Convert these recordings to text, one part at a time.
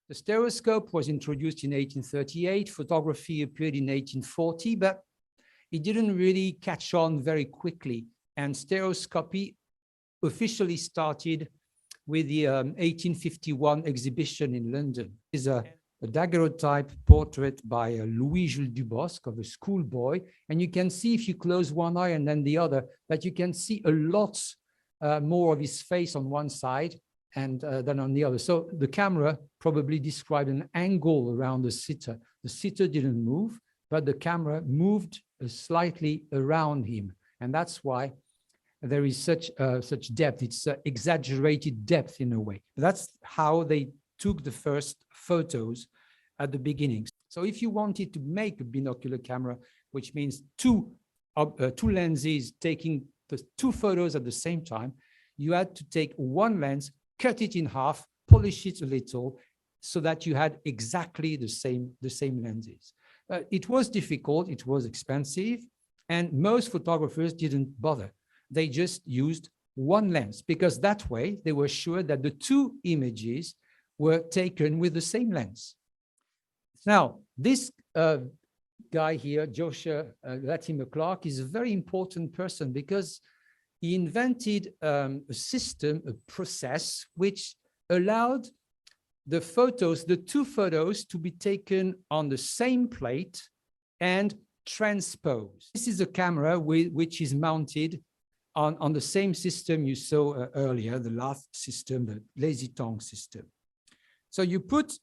The stereoscope was introduced in 1838. Photography appeared in 1840, but it didn't really catch on very quickly. And stereoscopy officially started with the 1851 exhibition in London. It's a daguerreotype portrait by Louis-Jules Dubosc of a schoolboy. And you can see, if you close one eye and then the other, that you can see a lot more of his face on one side and than on the other. So the camera probably described an angle around the sitter. The sitter didn't move, but the camera moved slightly around him. And that's why there is such depth. It's exaggerated depth in a way. That's how they took the first photos at the beginning. So if you wanted to make a binocular camera, which means two lenses taking the two photos at the same time, you had to take one lens, cut it in half, polish it a little, so that you had exactly the same lenses. It was difficult, it was expensive, and most photographers didn't bother. They just used one lens, because that way they were sure that the two images were taken with the same lens. Now, this guy here, Joshua Latimer Clark, is a very important person because he invented a system, a process, which allowed the photos, the two photos, to be taken on the same plate and transposed. This is a camera which is mounted on the same system you saw earlier, the last system, the lazy tongue system. So you put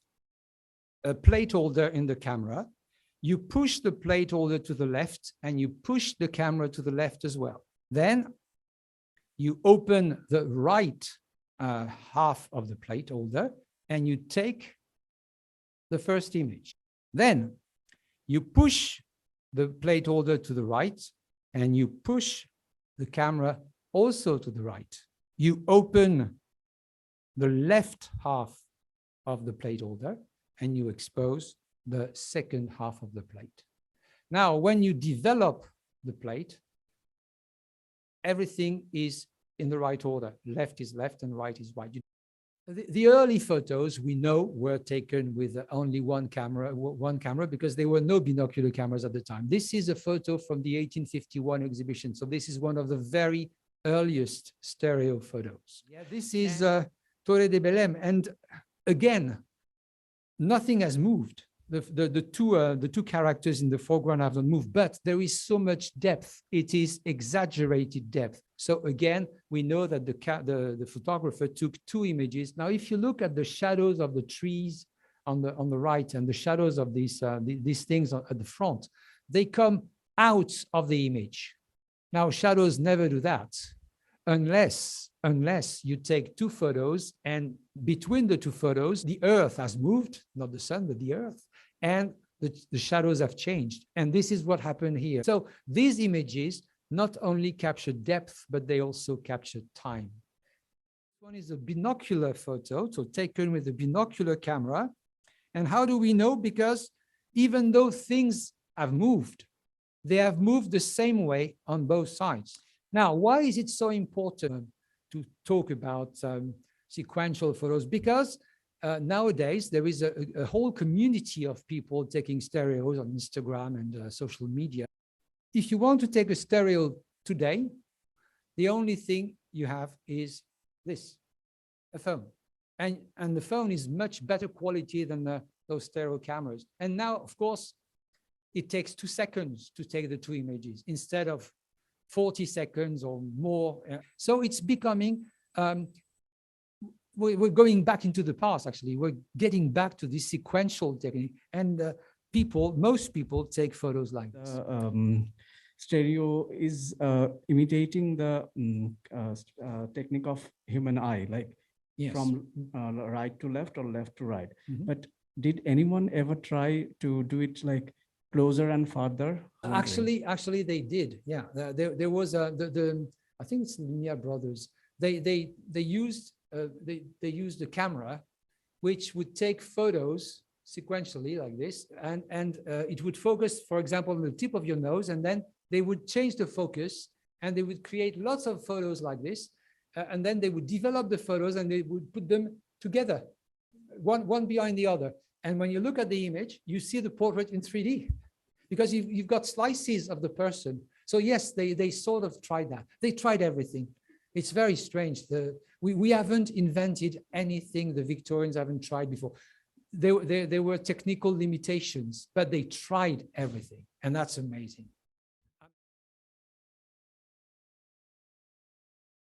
a plate holder in the camera, you push the plate holder to the left, and you push the camera to the left as well. Then you open the right half of the plate holder, and you take the first image. Then you push the plate holder to the right, and you push the camera also to the right. You open the left half of the plate holder, and you expose the second half of the plate. Now, when you develop the plate, everything is in the right order. Left is left and right is right. The early photos we know were taken with only one camera because there were no binocular cameras at the time. This is a photo from the 1851 exhibition. So this is one of the very earliest stereo photos. Yeah, this is Torre de Belém. And again, nothing has moved. The two characters in the foreground haven't moved, but there is so much depth. It is exaggerated depth. So again, we know that the photographer took two images. Now, if you look at the shadows of the trees on the right and the shadows of these things at the front, they come out of the image. Now, shadows never do that unless you take two photos, and between the two photos, the earth has moved, not the sun, but the earth, and the shadows have changed. And this is what happened here. So these images not only capture depth, but they also capture time. One is a binocular photo, so taken with a binocular camera. And how do we know? Because even though things have moved, they have moved the same way on both sides. Now, why is it so important to talk about sequential photos? Because nowadays there is a whole community of people taking stereos on Instagram and social media. If you want to take a stereo today, the only thing you have is this, a phone. And the phone is much better quality than those stereo cameras. And now, of course, it takes 2 seconds to take the two images instead of 40 seconds or more. So it's becoming, we're going back into the past, actually. We're getting back to this sequential technique. And most people take photos like this. Stereo is imitating the technique of human eye, like yes, from right to left or left to right. Mm-hmm. But did anyone ever try to do it like closer and farther? Actually, they did. Yeah, there was I think it's the Lumiere brothers. They used a camera which would take photos sequentially like this, and it would focus, for example, on the tip of your nose, and then they would change the focus, and they would create lots of photos like this, and then they would develop the photos and they would put them together one behind the other. And when you look at the image, you see the portrait in 3D because you've got slices of the person. So yes, they sort of tried that. They tried everything. It's very strange. We haven't invented anything the Victorians haven't tried before. There were technical limitations, but they tried everything, and that's amazing.